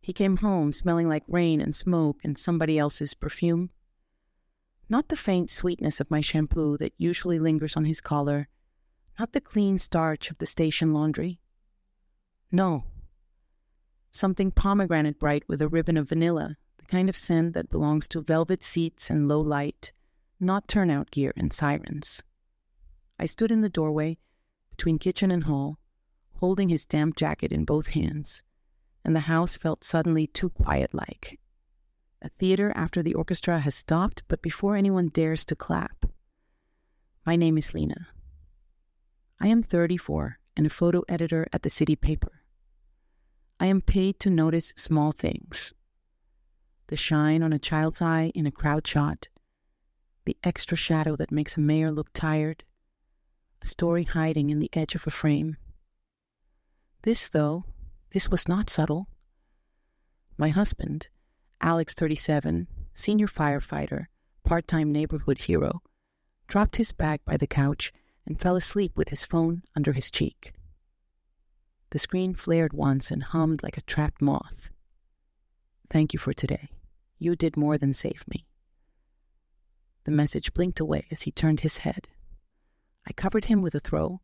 He came home smelling like rain and smoke and somebody else's perfume. Not the faint sweetness of my shampoo that usually lingers on his collar, not the clean starch of the station laundry. No. Something pomegranate bright with a ribbon of vanilla, the kind of scent that belongs to velvet seats and low light, not turnout gear and sirens. I stood in the doorway, between kitchen and hall, holding his damp jacket in both hands, and the house felt suddenly too quiet-like. A theater after the orchestra has stopped, but before anyone dares to clap. My name is Lena. I am 34 and a photo editor at the city paper. I am paid to notice small things. The shine on a child's eye in a crowd shot, the extra shadow that makes a mayor look tired, a story hiding in the edge of a frame. This was not subtle. My husband, Alex, 37, senior firefighter, part-time neighborhood hero, dropped his bag by the couch and fell asleep with his phone under his cheek. The screen flared once and hummed like a trapped moth. Thank you for today. You did more than save me. The message blinked away as he turned his head. I covered him with a throw,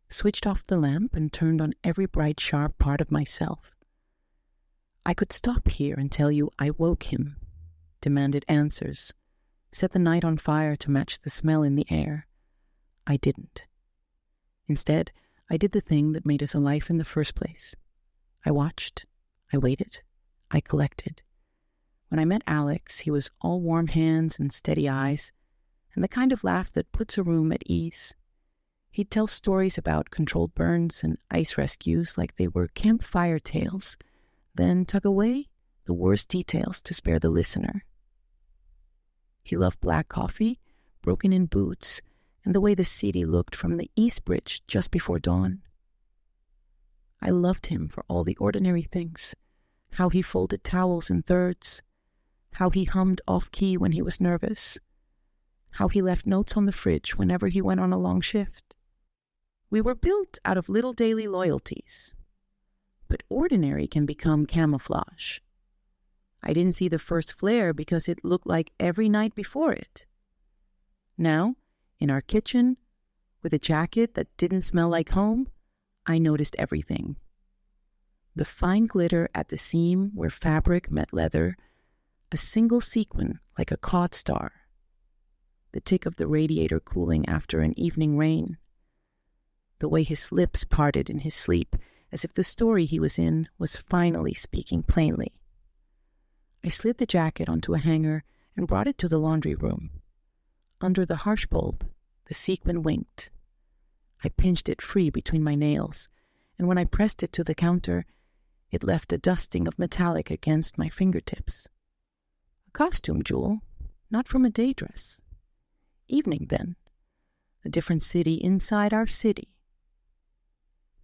switched off the lamp, and turned on every bright, sharp part of myself. I could stop here and tell you I woke him, demanded answers, set the night on fire to match the smell in the air. I didn't. Instead, I did the thing that made us alive in the first place. I watched, I waited, I collected. When I met Alex, he was all warm hands and steady eyes, and the kind of laugh that puts a room at ease. He'd tell stories about controlled burns and ice rescues like they were campfire tales, then tuck away the worst details to spare the listener. He loved black coffee, broken-in boots, and the way the city looked from the East Bridge just before dawn. I loved him for all the ordinary things, how he folded towels in thirds, how he hummed off-key when he was nervous, how he left notes on the fridge whenever he went on a long shift. We were built out of little daily loyalties, but ordinary can become camouflage. I didn't see the first flare because it looked like every night before it. Now, in our kitchen, with a jacket that didn't smell like home, I noticed everything. The fine glitter at the seam where fabric met leather, a single sequin like a caught star, the tick of the radiator cooling after an evening rain, the way his lips parted in his sleep as if the story he was in was finally speaking plainly. I slid the jacket onto a hanger and brought it to the laundry room. Under the harsh bulb, the sequin winked. I pinched it free between my nails, and when I pressed it to the counter, it left a dusting of metallic against my fingertips. A costume jewel, not from a day dress. Evening, then. A different city inside our city.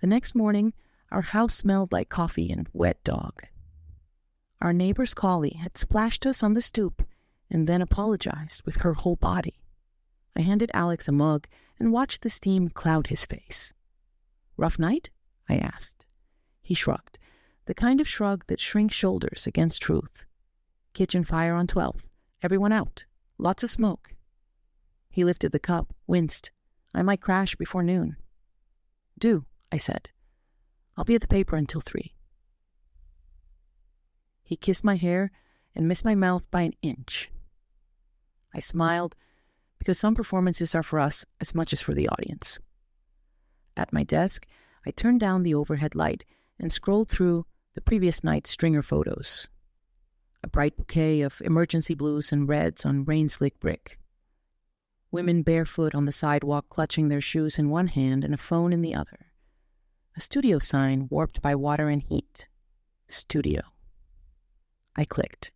The next morning, our house smelled like coffee and wet dog. Our neighbor's collie had splashed us on the stoop and then apologized with her whole body. I handed Alex a mug and watched the steam cloud his face. Rough night? I asked. He shrugged, the kind of shrug that shrinks shoulders against truth. Kitchen fire on 12th. Everyone out. Lots of smoke. He lifted the cup, winced. I might crash before noon. Do, I said. I'll be at the paper until 3. He kissed my hair and missed my mouth by an inch. I smiled, because some performances are for us as much as for the audience. At my desk, I turned down the overhead light and scrolled through the previous night's stringer photos. A bright bouquet of emergency blues and reds on rain-slick brick. Women barefoot on the sidewalk clutching their shoes in one hand and a phone in the other. A studio sign warped by water and heat. Studio. I clicked.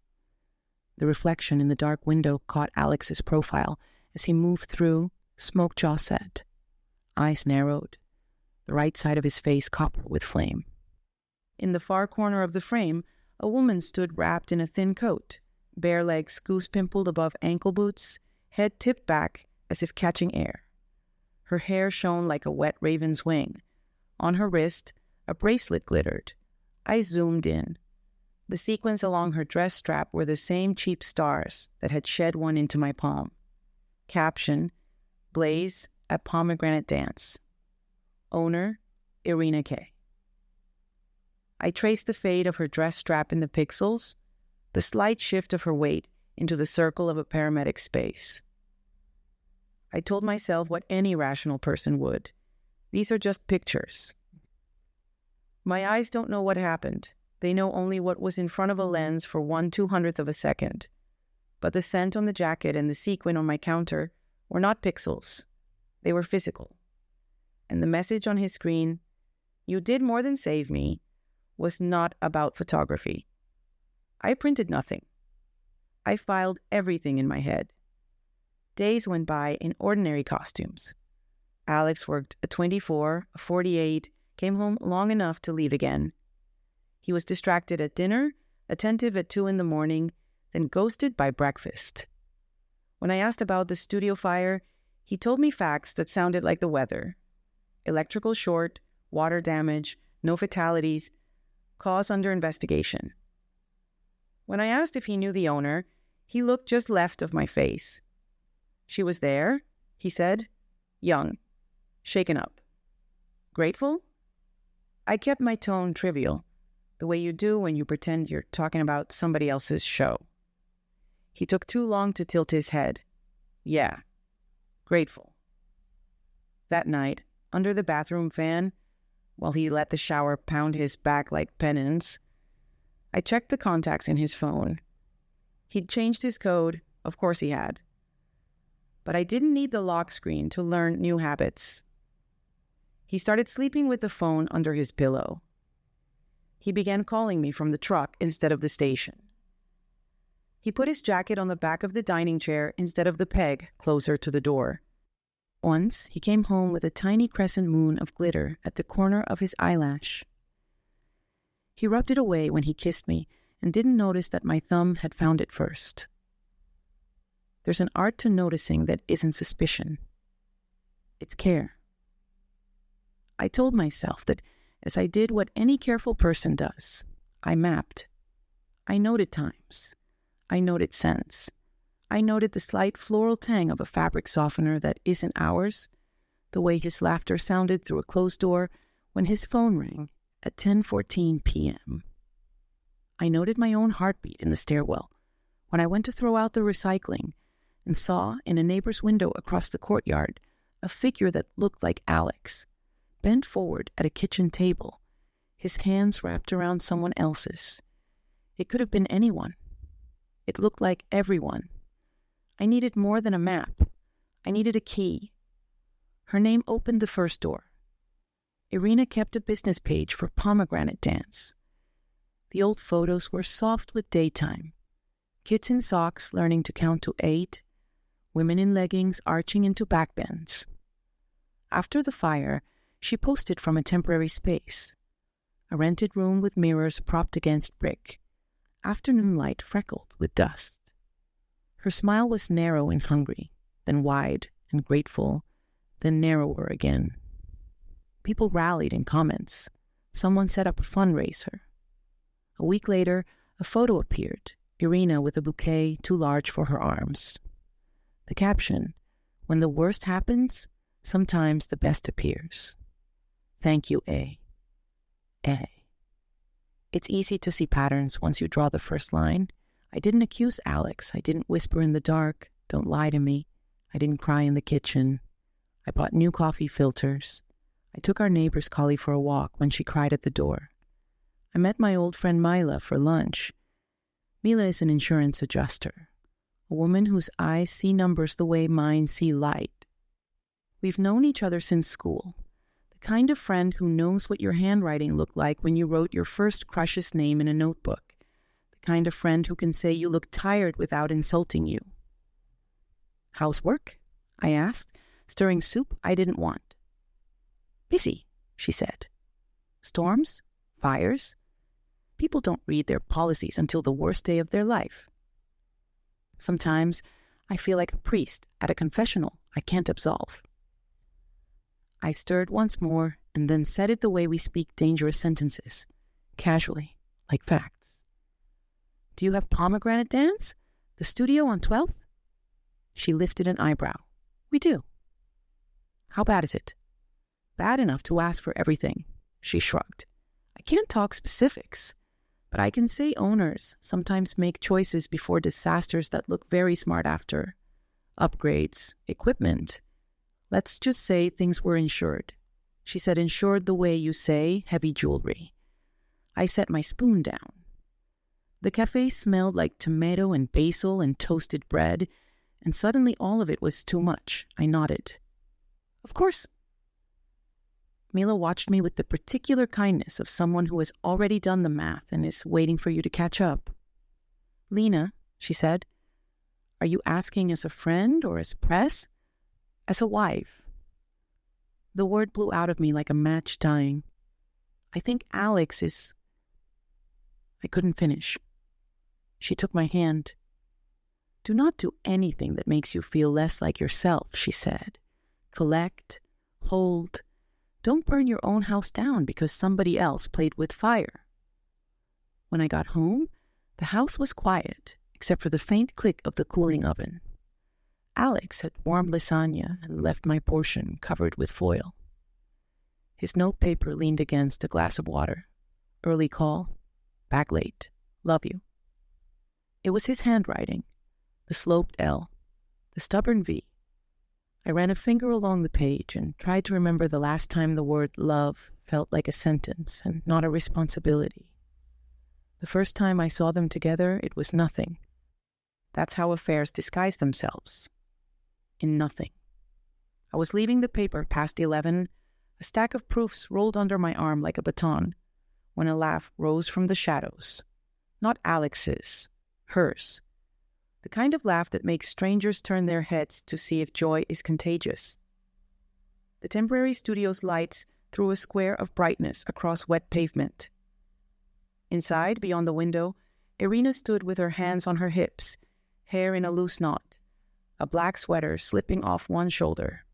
The reflection in the dark window caught Alex's profile as he moved through, smoke jaw set, eyes narrowed, the right side of his face copper with flame. In the far corner of the frame, a woman stood wrapped in a thin coat, bare legs goose-pimpled above ankle boots, head tipped back as if catching air. Her hair shone like a wet raven's wing. On her wrist, a bracelet glittered. I zoomed in. The sequins along her dress strap were the same cheap stars that had shed one into my palm. Caption, Blaze at Pomegranate Dance. Owner, Irina K. I traced the fade of her dress strap in the pixels, the slight shift of her weight into the circle of a paramedic space. I told myself what any rational person would. These are just pictures. My eyes don't know what happened. They know only what was in front of a lens for 1/200th of a second. But the scent on the jacket and the sequin on my counter were not pixels. They were physical. And the message on his screen, "You did more than save me," was not about photography. I printed nothing. I filed everything in my head. Days went by in ordinary costumes. Alex worked a 24, a 48, came home long enough to leave again. He was distracted at dinner, attentive at 2 a.m, then ghosted by breakfast. When I asked about the studio fire, he told me facts that sounded like the weather. Electrical short, water damage, no fatalities, cause under investigation. When I asked if he knew the owner, he looked just left of my face. She was there, he said, young, shaken up. Grateful? I kept my tone trivial, the way you do when you pretend you're talking about somebody else's show. He took too long to tilt his head. Yeah, grateful. That night, under the bathroom fan, while he let the shower pound his back like penance, I checked the contacts in his phone. He'd changed his code, of course he had. But I didn't need the lock screen to learn new habits. He started sleeping with the phone under his pillow. He began calling me from the truck instead of the station. He put his jacket on the back of the dining chair instead of the peg closer to the door. Once, he came home with a tiny crescent moon of glitter at the corner of his eyelash. He rubbed it away when he kissed me and didn't notice that my thumb had found it first. There's an art to noticing that isn't suspicion. It's care. I told myself that as I did what any careful person does, I mapped. I noted times. I noted scents. I noted the slight floral tang of a fabric softener that isn't ours, the way his laughter sounded through a closed door when his phone rang at 10:14 p.m. I noted my own heartbeat in the stairwell when I went to throw out the recycling and saw in a neighbor's window across the courtyard a figure that looked like Alex, bent forward at a kitchen table, his hands wrapped around someone else's. It could have been anyone. It looked like everyone. I needed more than a map. I needed a key. Her name opened the first door. Irina kept a business page for Pomegranate Dance. The old photos were soft with daytime. Kids in socks learning to count to 8, women in leggings arching into backbends. After the fire, she posted from a temporary space. A rented room with mirrors propped against brick. Afternoon light freckled with dust. Her smile was narrow and hungry, then wide and grateful, then narrower again. People rallied in comments. Someone set up a fundraiser. A week later, a photo appeared, Irina with a bouquet too large for her arms. The caption, "When the worst happens, sometimes the best appears. Thank you, A. A." It's easy to see patterns once you draw the first line. I didn't accuse Alex. I didn't whisper in the dark, "Don't lie to me." I didn't cry in the kitchen. I bought new coffee filters. I took our neighbor's collie for a walk when she cried at the door. I met my old friend Mila for lunch. Mila is an insurance adjuster, a woman whose eyes see numbers the way mine see light. We've known each other since school, the kind of friend who knows what your handwriting looked like when you wrote your first crush's name in a notebook, the kind of friend who can say you look tired without insulting you. "How's work?" I asked, stirring soup I didn't want. "Busy," she said. "Storms? Fires? People don't read their policies until the worst day of their life. Sometimes I feel like a priest at a confessional I can't absolve." I stirred once more and then said it the way we speak dangerous sentences, casually, like facts. Do you have pomegranate dance? The studio on 12th? She lifted an eyebrow. We do. How bad is it? Bad enough to ask for everything, she shrugged. I can't talk specifics, but I can say owners sometimes make choices before disasters that look very smart after. Upgrades, equipment. Let's just say things were insured. She said insured the way you say heavy jewelry. I set my spoon down. The cafe smelled like tomato and basil and toasted bread, and suddenly all of it was too much. I nodded. Of course. Mila watched me with the particular kindness of someone who has already done the math and is waiting for you to catch up. Lena, she said, are you asking as a friend or as press? As a wife. The word blew out of me like a match dying. I think Alex is... I couldn't finish. She took my hand. Do not do anything that makes you feel less like yourself, she said. Collect, hold. Don't burn your own house down because somebody else played with fire. When I got home, the house was quiet, except for the faint click of the cooling oven. Alex had warmed lasagna and left my portion covered with foil. His notepaper leaned against a glass of water. Early call. Back late. Love you. It was his handwriting. The sloped L. The stubborn V. I ran a finger along the page and tried to remember the last time the word love felt like a sentence and not a responsibility. The first time I saw them together, it was nothing. That's how affairs disguise themselves. In nothing. I was leaving the paper past 11. A stack of proofs rolled under my arm like a baton, when a laugh rose from the shadows. Not Alex's, hers. The kind of laugh that makes strangers turn their heads to see if joy is contagious. The temporary studio's lights threw a square of brightness across wet pavement. Inside, beyond the window, Irina stood with her hands on her hips, hair in a loose knot, a black sweater slipping off one shoulder.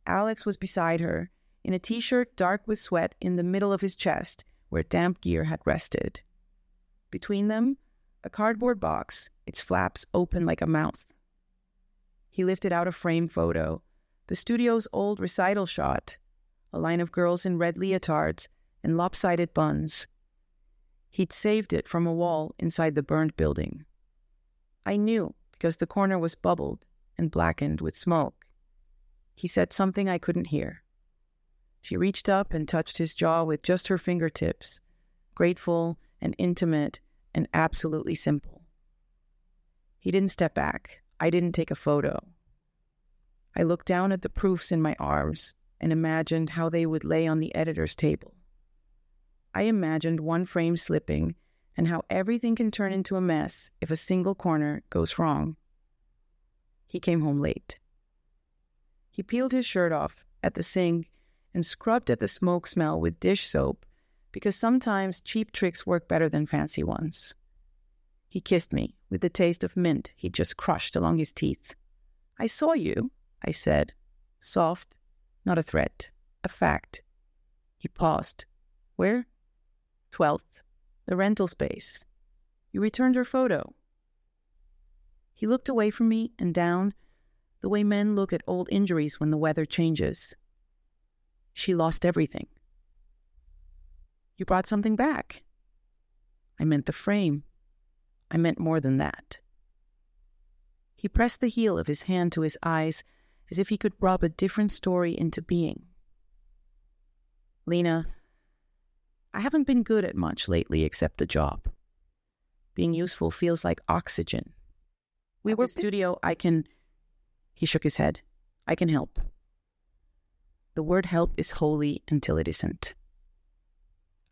Alex was beside her, in a t-shirt dark with sweat in the middle of his chest, where damp gear had rested. Between them, a cardboard box, its flaps open like a mouth. He lifted out a frame photo, the studio's old recital shot, a line of girls in red leotards and lopsided buns. He'd saved it from a wall inside the burned building. I knew, because the corner was bubbled and blackened with smoke. He said something I couldn't hear. She reached up and touched his jaw with just her fingertips, grateful and intimate and absolutely simple. He didn't step back. I didn't take a photo. I looked down at the proofs in my arms and imagined how they would lay on the editor's table. I imagined one frame slipping and how everything can turn into a mess if a single corner goes wrong. He came home late. He peeled his shirt off at the sink and scrubbed at the smoke smell with dish soap because sometimes cheap tricks work better than fancy ones. He kissed me with the taste of mint he'd just crushed along his teeth. I saw you, I said. Soft, not a threat, a fact. He paused. Where? 12th, the rental space. You returned her photo. He looked away from me and down, the way men look at old injuries when the weather changes. She lost everything. You brought something back. I meant the frame. I meant more than that. He pressed the heel of his hand to his eyes as if he could rub a different story into being. Lena, I haven't been good at much lately except the job. Being useful feels like oxygen. We were studio, He shook his head. I can help. The word help is holy until it isn't.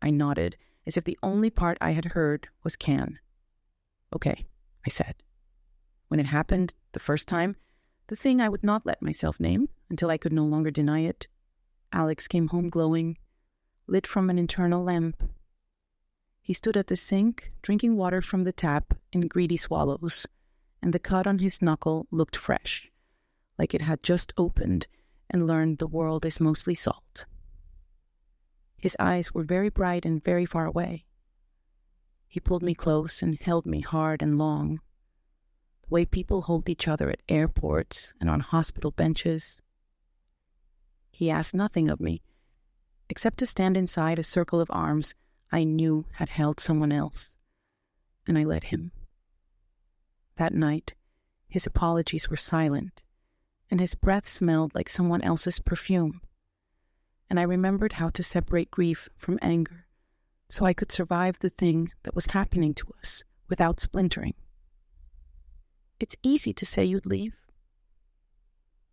I nodded, as if the only part I had heard was can. Okay, I said. When it happened the first time, the thing I would not let myself name until I could no longer deny it, Alex came home glowing, lit from an internal lamp. He stood at the sink, drinking water from the tap in greedy swallows, and the cut on his knuckle looked fresh, like it had just opened and learned the world is mostly salt. His eyes were very bright and very far away. He pulled me close and held me hard and long, the way people hold each other at airports and on hospital benches. He asked nothing of me, except to stand inside a circle of arms I knew had held someone else, and I let him. That night, his apologies were silent, and his breath smelled like someone else's perfume, and I remembered how to separate grief from anger, so I could survive the thing that was happening to us without splintering. It's easy to say you'd leave.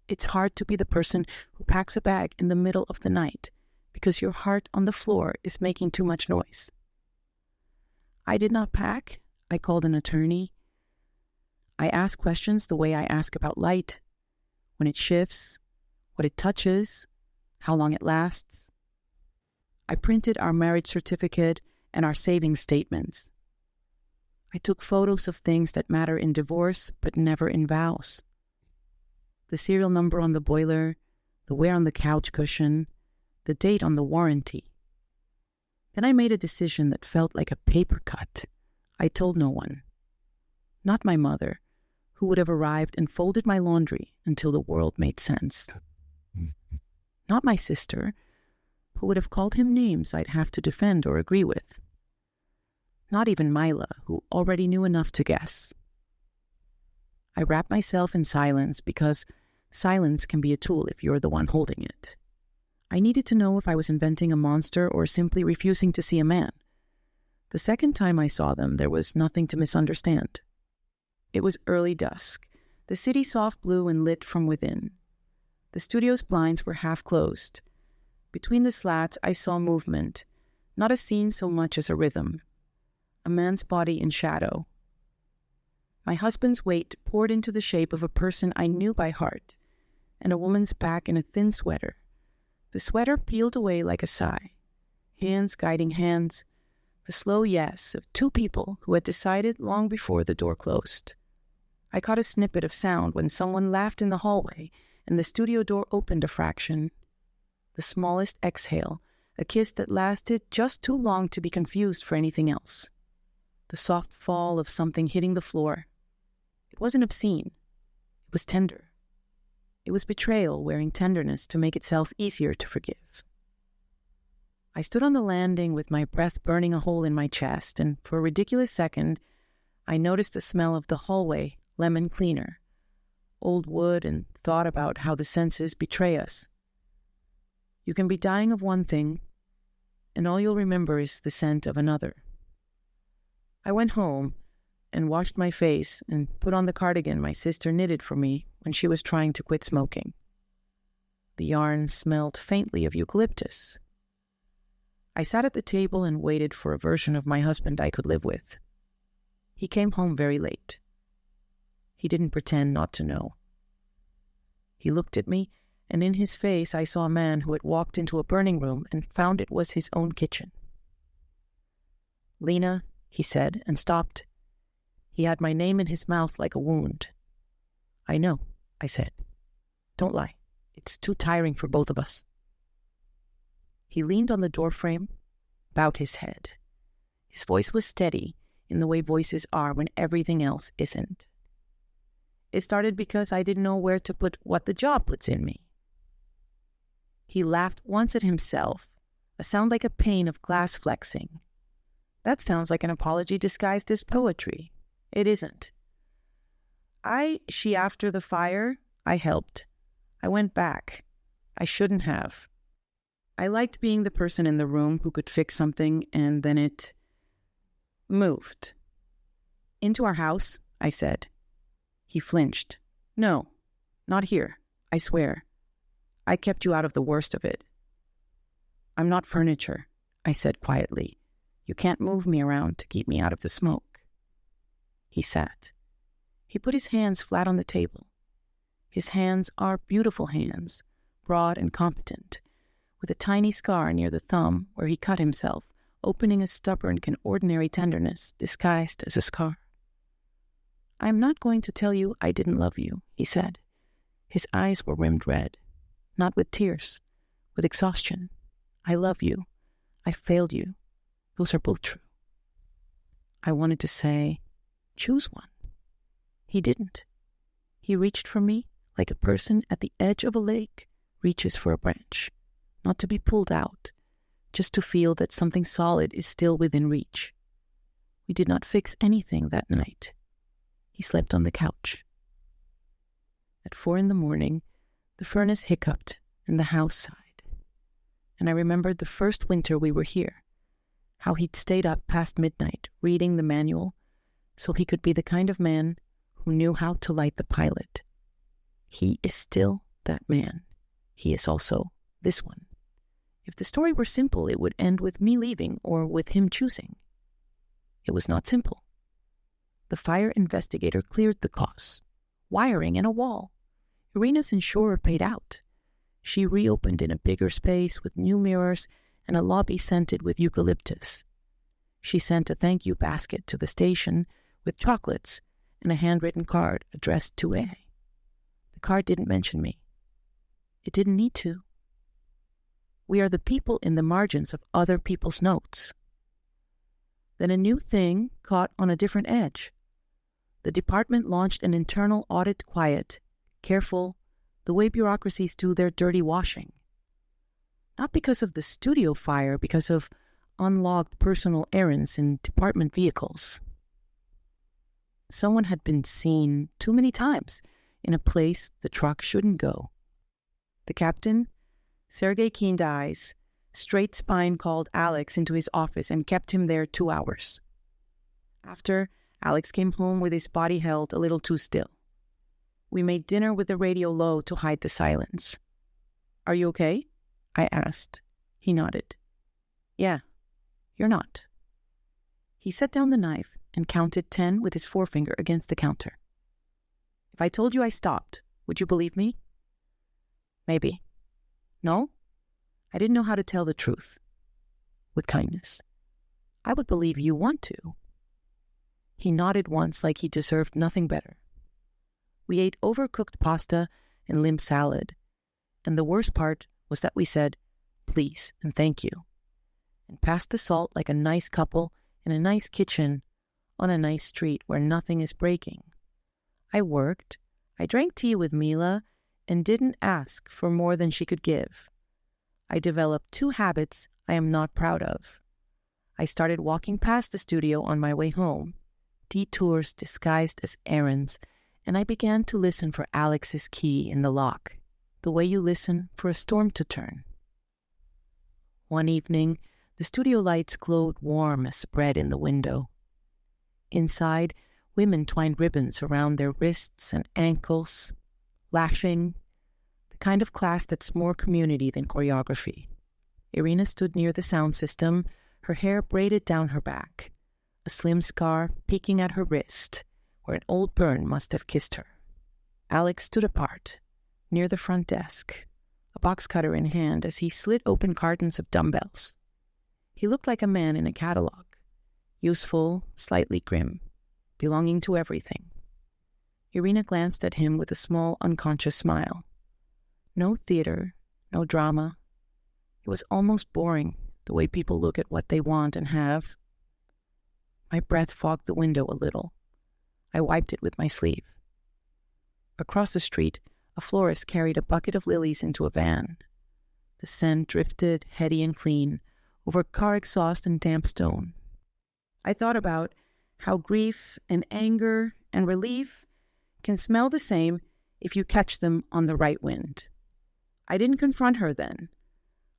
It's hard to be the person who packs a bag in the middle of the night because your heart on the floor is making too much noise. I did not pack. I called an attorney. I asked questions the way I ask about light, when it shifts, what it touches, how long it lasts. I printed our marriage certificate and our savings statements. I took photos of things that matter in divorce but never in vows. The serial number on the boiler, the wear on the couch cushion, the date on the warranty. Then I made a decision that felt like a paper cut. I told no one. Not my mother, who would have arrived and folded my laundry until the world made sense. Not my sister, who would have called him names I'd have to defend or agree with. Not even Mila, who already knew enough to guess. I wrapped myself in silence because silence can be a tool if you're the one holding it. I needed to know if I was inventing a monster or simply refusing to see a man. The second time I saw them, there was nothing to misunderstand. It was early dusk, the city soft blue and lit from within. The studio's blinds were half closed. Between the slats, I saw movement, not a scene so much as a rhythm. A man's body in shadow. My husband's weight poured into the shape of a person I knew by heart, and a woman's back in a thin sweater. The sweater peeled away like a sigh. Hands guiding hands, the slow yes of two people who had decided long before the door closed. I caught a snippet of sound when someone laughed in the hallway and the studio door opened a fraction. The smallest exhale, a kiss that lasted just too long to be confused for anything else. The soft fall of something hitting the floor. It wasn't obscene. It was tender. It was betrayal wearing tenderness to make itself easier to forgive. I stood on the landing with my breath burning a hole in my chest, and for a ridiculous second, I noticed the smell of the hallway lemon cleaner, old wood, and thought about how the senses betray us. You can be dying of one thing, and all you'll remember is the scent of another. I went home and washed my face and put on the cardigan my sister knitted for me when she was trying to quit smoking. The yarn smelled faintly of eucalyptus. I sat at the table and waited for a version of my husband I could live with. He came home very late. He didn't pretend not to know. He looked at me, and in his face I saw a man who had walked into a burning room and found it was his own kitchen. "Lena," he said, and stopped. He had my name in his mouth like a wound. "I know," I said. "Don't lie. It's too tiring for both of us." He leaned on the doorframe, bowed his head. His voice was steady, in the way voices are when everything else isn't. It started because I didn't know where to put what the job puts in me. He laughed once at himself, a sound like a pane of glass flexing. That sounds like an apology disguised as poetry. It isn't. She after the fire, I helped. I went back. I shouldn't have. I liked being the person in the room who could fix something, and then it moved. "Into our house," I said. He flinched. "No, not here, I swear. I kept you out of the worst of it." "I'm not furniture," I said quietly. "You can't move me around to keep me out of the smoke." He sat. He put his hands flat on the table. His hands are beautiful hands, broad and competent, with a tiny scar near the thumb where he cut himself, opening a stubborn and ordinary tenderness disguised as a scar. "I'm not going to tell you I didn't love you," he said. His eyes were rimmed red, not with tears, with exhaustion. "I love you. I failed you. Those are both true." I wanted to say, choose one. He didn't. He reached for me like a person at the edge of a lake reaches for a branch, not to be pulled out, just to feel that something solid is still within reach. We did not fix anything that night. He slept on the couch. At 4 a.m, the furnace hiccuped and the house sighed. And I remembered the first winter we were here, how he'd stayed up past midnight reading the manual so he could be the kind of man who knew how to light the pilot. He is still that man. He is also this one. If the story were simple, it would end with me leaving or with him choosing. It was not simple. The fire investigator cleared the cause. Wiring and a wall. Irina's insurer paid out. She reopened in a bigger space with new mirrors and a lobby scented with eucalyptus. She sent a thank you basket to the station with chocolates and a handwritten card addressed to A. The card didn't mention me. It didn't need to. We are the people in the margins of other people's notes. Then a new thing caught on a different edge. The department launched an internal audit quiet, careful, the way bureaucracies do their dirty washing. Not because of the studio fire, because of unlogged personal errands in department vehicles. Someone had been seen too many times in a place the truck shouldn't go. The captain, Sergei keened eyes, straight spine called Alex into his office and kept him there 2 hours. After, Alex came home with his body held a little too still. We made dinner with the radio low to hide the silence. "Are you okay?" I asked. He nodded. "Yeah, you're not." He set down the knife and counted 10 with his forefinger against the counter. "If I told you I stopped, would you believe me?" "Maybe." "No? I didn't know how to tell the truth." With kindness. "I would believe you want to." He nodded once like he deserved nothing better. We ate overcooked pasta and limb salad, and the worst part was that we said, "Please" and "thank you," and passed the salt like a nice couple in a nice kitchen on a nice street where nothing is breaking. I worked, I drank tea with Mila, and didn't ask for more than she could give. I developed 2 habits I am not proud of. I started walking past the studio on my way home, detours disguised as errands, and I began to listen for Alex's key in the lock, the way you listen for a storm to turn. One evening, the studio lights glowed warm as spread in the window. Inside, women twined ribbons around their wrists and ankles, laughing, the kind of class that's more community than choreography. Irina stood near the sound system, her hair braided down her back, a slim scar peeking at her wrist, where an old burn must have kissed her. Alex stood apart, near the front desk, a box cutter in hand as he slit open cartons of dumbbells. He looked like a man in a catalog, useful, slightly grim, belonging to everything. Irina glanced at him with a small, unconscious smile. No theater, no drama. It was almost boring, the way people look at what they want and have. My breath fogged the window a little. I wiped it with my sleeve. Across the street, a florist carried a bucket of lilies into a van. The scent drifted, heady and clean, over car exhaust and damp stone. I thought about how grief and anger and relief can smell the same if you catch them on the right wind. I didn't confront her then.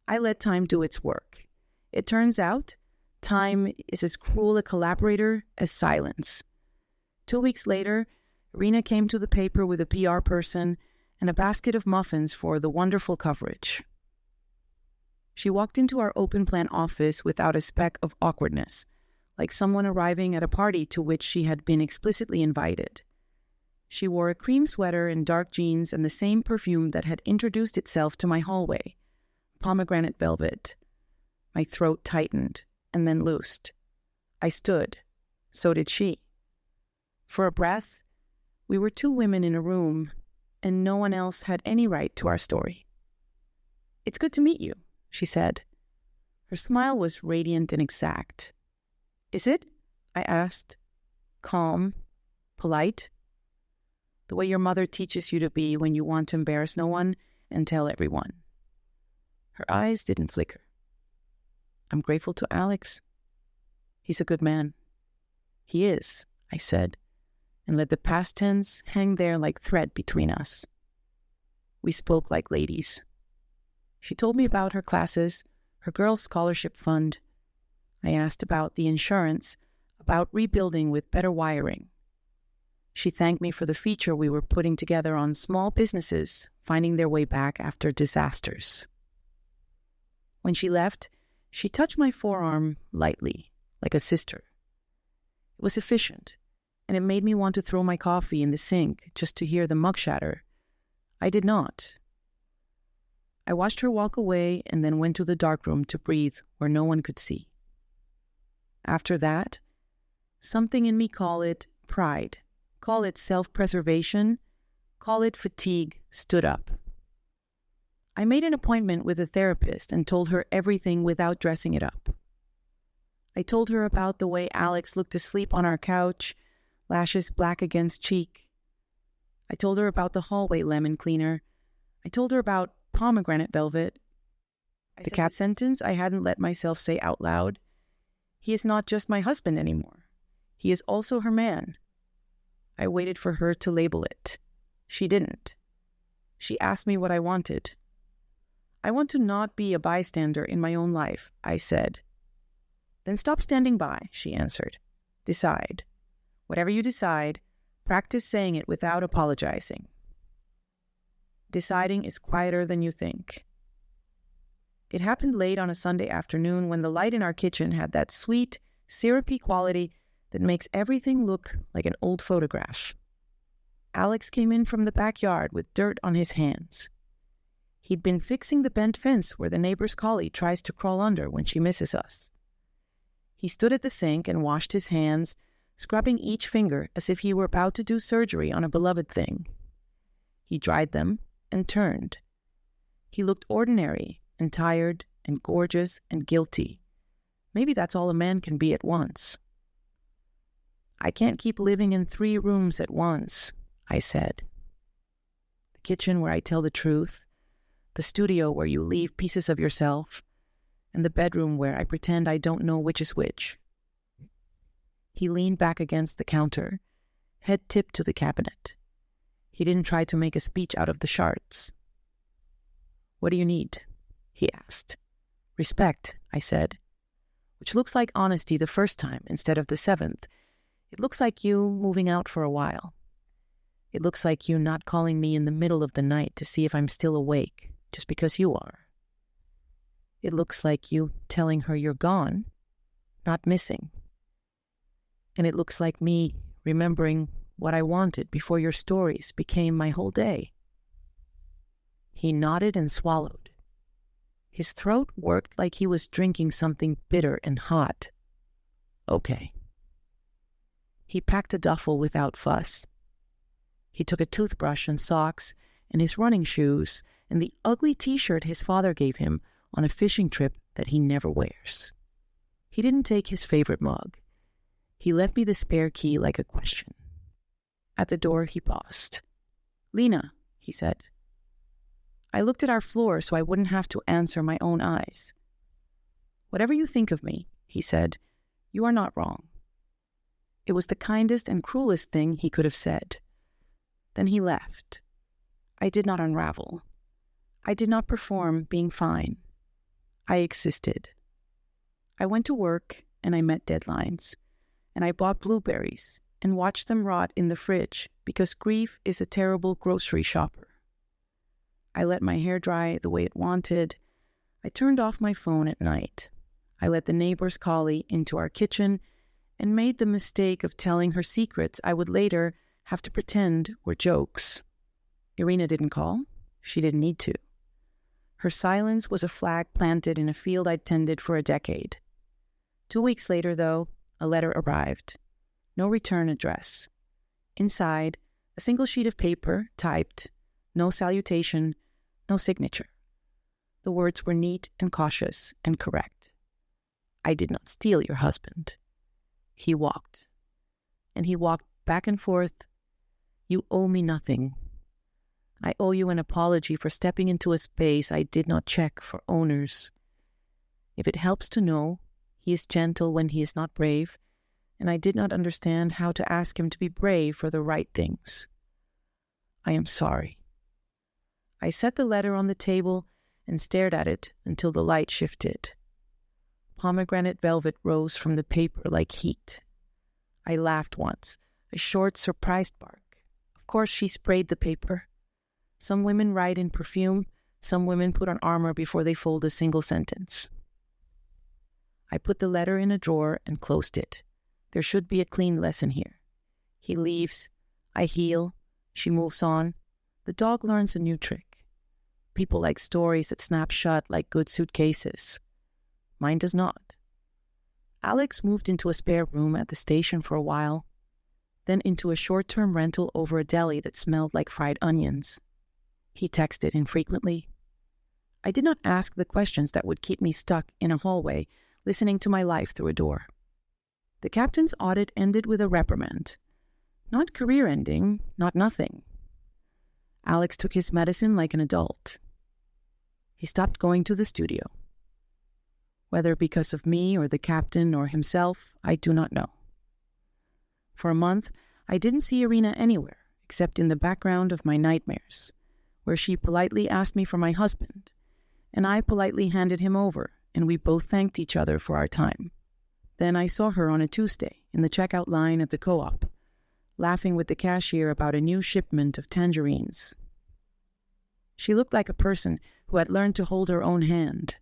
I let time do its work. It turns out, time is as cruel a collaborator as silence. 2 weeks later, Irina came to the paper with a PR person and a basket of muffins for the wonderful coverage. She walked into our open plan office without a speck of awkwardness, like someone arriving at a party to which she had been explicitly invited. She wore a cream sweater and dark jeans and the same perfume that had introduced itself to my hallway, pomegranate velvet. My throat tightened and then loosed. I stood. So did she. For a breath, we were 2 women in a room, and no one else had any right to our story. "It's good to meet you," she said. Her smile was radiant and exact. "Is it?" I asked. Calm, polite, the way your mother teaches you to be when you want to embarrass no one and tell everyone. Her eyes didn't flicker. I'm grateful to Alex. He's a good man. He is, I said, and let the past tense hang there like thread between us. We spoke like ladies. She told me about her classes, her girls' scholarship fund. I asked about the insurance, about rebuilding with better wiring. She thanked me for the feature we were putting together on small businesses finding their way back after disasters. When she left, she touched my forearm lightly, like a sister. It was efficient, and it made me want to throw my coffee in the sink just to hear the mug shatter. I did not. I watched her walk away and then went to the darkroom to breathe where no one could see. After that, something in me, call it pride, call it self-preservation, call it fatigue, stood up. I made an appointment with a therapist and told her everything without dressing it up. I told her about the way Alex looked asleep on our couch, lashes black against cheek. I told her about the hallway lemon cleaner. I told her about pomegranate velvet. The cat sentence I hadn't let myself say out loud. He is not just my husband anymore. He is also her man. I waited for her to label it. She didn't. She asked me what I wanted. I want to not be a bystander in my own life, I said. Then stop standing by, she answered. Decide. Whatever you decide, practice saying it without apologizing. Deciding is quieter than you think. It happened late on a Sunday afternoon when the light in our kitchen had that sweet, syrupy quality that makes everything look like an old photograph. Alex came in from the backyard with dirt on his hands. He'd been fixing the bent fence where the neighbor's collie tries to crawl under when she misses us. He stood at the sink and washed his hands, scrubbing each finger as if he were about to do surgery on a beloved thing. He dried them and turned. He looked ordinary and tired and gorgeous and guilty. Maybe that's all a man can be at once. I can't keep living in 3 rooms at once, I said. The kitchen where I tell the truth, the studio where you leave pieces of yourself, and the bedroom where I pretend I don't know which is which. He leaned back against the counter, head tipped to the cabinet. He didn't try to make a speech out of the shards. What do you need? He asked. Respect, I said, which looks like honesty the first time instead of the 7th. It looks like you moving out for a while. It looks like you not calling me in the middle of the night to see if I'm still awake, just because you are. It looks like you telling her you're gone, not missing. And it looks like me remembering what I wanted before your stories became my whole day. He nodded and swallowed. His throat worked like he was drinking something bitter and hot. Okay. He packed a duffel without fuss. He took a toothbrush and socks and his running shoes and the ugly t-shirt his father gave him on a fishing trip that he never wears. He didn't take his favorite mug. He left me the spare key like a question. At the door, he paused. Lena, he said. I looked at our floor so I wouldn't have to answer my own eyes. Whatever you think of me, he said, you are not wrong. It was the kindest and cruelest thing he could have said. Then he left. I did not unravel. I did not perform being fine. I existed. I went to work and I met deadlines, and I bought blueberries and watched them rot in the fridge because grief is a terrible grocery shopper. I let my hair dry the way it wanted. I turned off my phone at night. I let the neighbor's collie into our kitchen and made the mistake of telling her secrets I would later have to pretend were jokes. Irina didn't call. She didn't need to. Her silence was a flag planted in a field I'd tended for a decade. 2 weeks later, though, a letter arrived. No return address. Inside, a single sheet of paper, typed, no salutation, no signature. The words were neat and cautious and correct. I did not steal your husband. He walked. And he walked back and forth. You owe me nothing. I owe you an apology for stepping into a space I did not check for owners. If it helps to know, he is gentle when he is not brave, and I did not understand how to ask him to be brave for the right things. I am sorry. I set the letter on the table and stared at it until the light shifted. Pomegranate velvet rose from the paper like heat. I laughed once, a short, surprised bark. Of course she sprayed the paper. Some women write in perfume, some women put on armor before they fold a single sentence. I put the letter in a drawer and closed it. There should be a clean lesson here. He leaves, I heal, she moves on. The dog learns a new trick. People like stories that snap shut like good suitcases. Mine does not. Alex moved into a spare room at the station for a while, then into a short-term rental over a deli that smelled like fried onions. He texted infrequently. I did not ask the questions that would keep me stuck in a hallway, listening to my life through a door. The captain's audit ended with a reprimand. Not career-ending, not nothing. Alex took his medicine like an adult. He stopped going to the studio. Whether because of me or the captain or himself, I do not know. For a month, I didn't see Irina anywhere except in the background of my nightmares, where she politely asked me for my husband, and I politely handed him over, and we both thanked each other for our time. Then I saw her on a Tuesday in the checkout line at the co-op, laughing with the cashier about a new shipment of tangerines. She looked like a person who had learned to hold her own hand.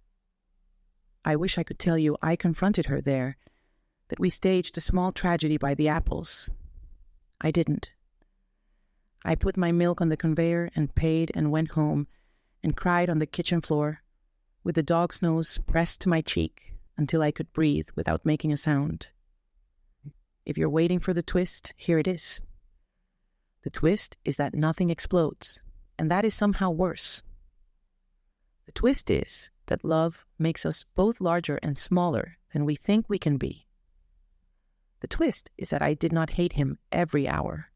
I wish I could tell you I confronted her there, that we staged a small tragedy by the apples. I didn't. I put my milk on the conveyor and paid and went home and cried on the kitchen floor, with the dog's nose pressed to my cheek until I could breathe without making a sound. If you're waiting for the twist, here it is. The twist is that nothing explodes, and that is somehow worse. The twist is that love makes us both larger and smaller than we think we can be. The twist is that I did not hate him every hour.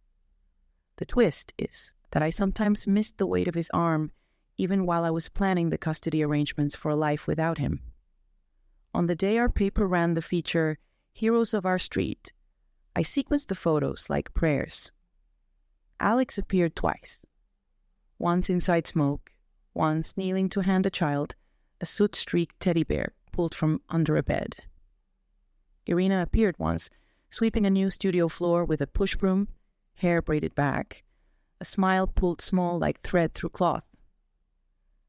The twist is that I sometimes missed the weight of his arm even while I was planning the custody arrangements for a life without him. On the day our paper ran the feature, Heroes of Our Street, I sequenced the photos like prayers. Alex appeared twice. Once inside smoke, once kneeling to hand a child a soot-streaked teddy bear pulled from under a bed. Irina appeared once, sweeping a new studio floor with a push broom, hair braided back, a smile pulled small like thread through cloth.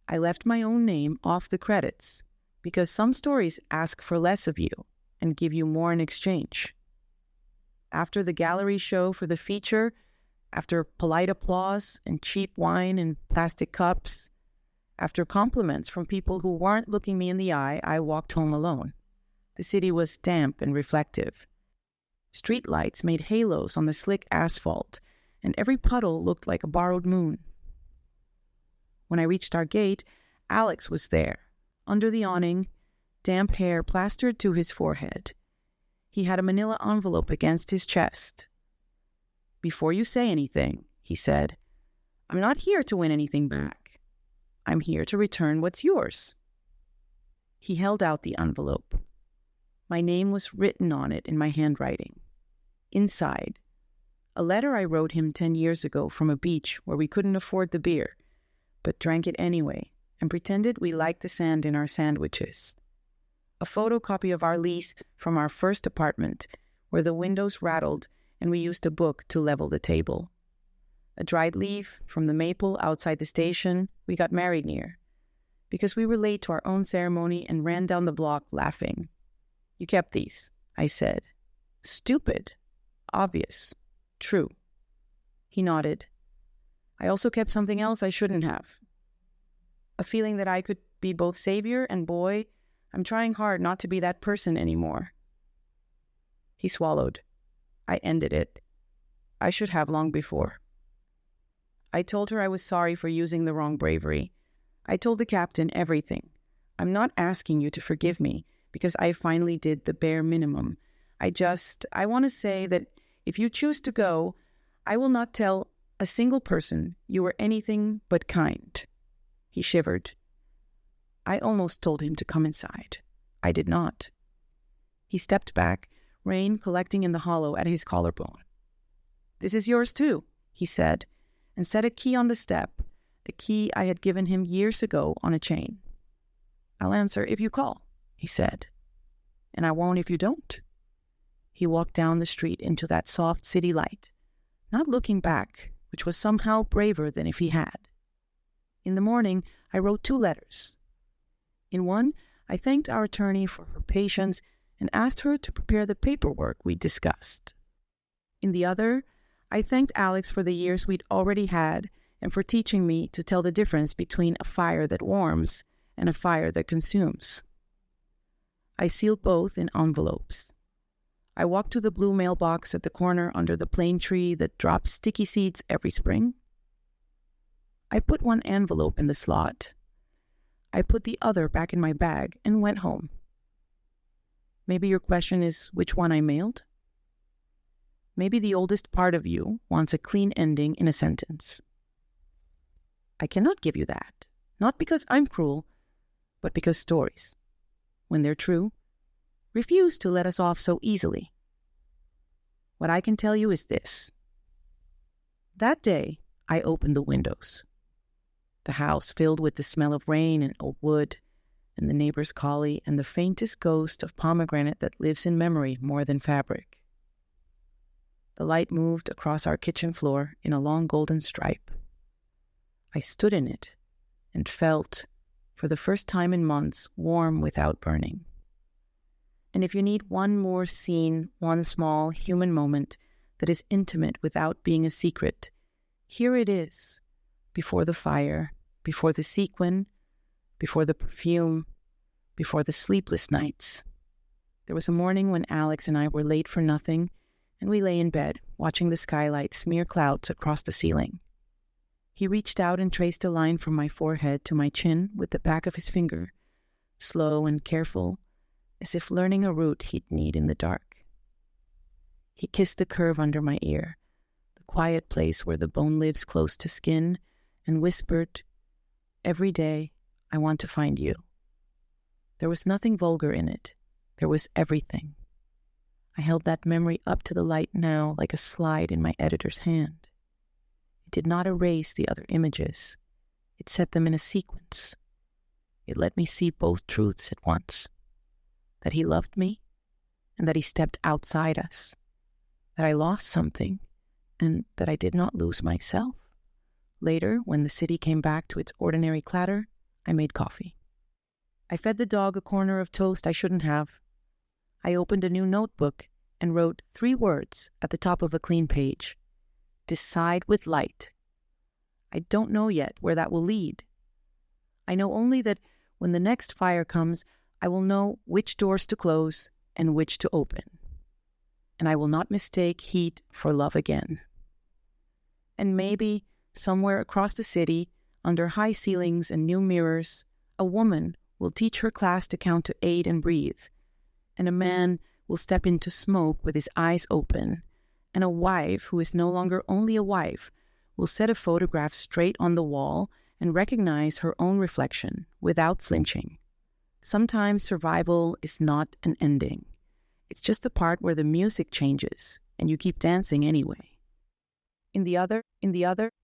I left my own name off the credits because some stories ask for less of you and give you more in exchange. After the gallery show for the feature, after polite applause and cheap wine in plastic cups, after compliments from people who weren't looking me in the eye, I walked home alone. The city was damp and reflective. Street lights made halos on the slick asphalt, and every puddle looked like a borrowed moon. When I reached our gate, Alex was there, under the awning, damp hair plastered to his forehead. He had a manila envelope against his chest. "Before you say anything," he said, "I'm not here to win anything back. I'm here to return what's yours." He held out the envelope. My name was written on it in my handwriting. Inside, a letter I wrote him 10 years ago from a beach where we couldn't afford the beer, but drank it anyway and pretended we liked the sand in our sandwiches. A photocopy of our lease from our first apartment where the windows rattled and we used a book to level the table. A dried leaf from the maple outside the station we got married near, because we were late to our own ceremony and ran down the block laughing. "You kept these," I said. "Stupid. Obvious. True." He nodded. "I also kept something else I shouldn't have. A feeling that I could be both savior and boy. I'm trying hard not to be that person anymore." He swallowed. I ended it. I should have long before. I told her I was sorry for using the wrong bravery. I told the captain everything. I'm not asking you to forgive me because I finally did the bare minimum. I want to say that if you choose to go, I will not tell a single person you were anything but kind." He shivered. I almost told him to come inside. I did not. He stepped back, rain collecting in the hollow at his collarbone. "This is yours too," he said, and set a key on the step, a key I had given him years ago on a chain. "I'll answer if you call," he said. "And I won't if you don't." He walked down the street into that soft city light, not looking back, which was somehow braver than if he had. In the morning, I wrote 2 letters. In one, I thanked our attorney for her patience and asked her to prepare the paperwork we discussed. In the other, I thanked Alex for the years we'd already had and for teaching me to tell the difference between a fire that warms and a fire that consumes. I sealed both in envelopes. I walked to the blue mailbox at the corner under the plane tree that drops sticky seeds every spring. I put one envelope in the slot. I put the other back in my bag and went home. Maybe your question is which one I mailed? Maybe the oldest part of you wants a clean ending in a sentence. I cannot give you that, not because I'm cruel, but because stories, when they're true, refuse to let us off so easily. What I can tell you is this. That day, I opened the windows. The house filled with the smell of rain and old wood, and the neighbor's collie, and the faintest ghost of pomegranate that lives in memory more than fabric. The light moved across our kitchen floor in a long golden stripe. I stood in it and felt, for the first time in months, warm without burning. And if you need one more scene, one small human moment that is intimate without being a secret, here it is, before the fire, before the sequin, before the perfume, before the sleepless nights. There was a morning when Alex and I were late for nothing, and we lay in bed, watching the skylight smear clouds across the ceiling. He reached out and traced a line from my forehead to my chin with the back of his finger, slow and careful, as if learning a route he'd need in the dark. He kissed the curve under my ear, the quiet place where the bone lives close to skin, and whispered, "Every day, I want to find you." There was nothing vulgar in it. There was everything. I held that memory up to the light now like a slide in my editor's hand. It did not erase the other images. It set them in a sequence. It let me see both truths at once. That he loved me, and that he stepped outside us. That I lost something, and that I did not lose myself. Later, when the city came back to its ordinary clatter, I made coffee. I fed the dog a corner of toast I shouldn't have. I opened a new notebook and wrote 3 words at the top of a clean page. Decide with light. I don't know yet where that will lead. I know only that when the next fire comes, I will know which doors to close and which to open. And I will not mistake heat for love again. And maybe, somewhere across the city, under high ceilings and new mirrors, a woman will teach her class to count to 8 and breathe, and a man will step into smoke with his eyes open, and a wife who is no longer only a wife will set a photograph straight on the wall and recognize her own reflection without flinching. Sometimes survival is not an ending. It's just the part where the music changes and you keep dancing anyway. In the other,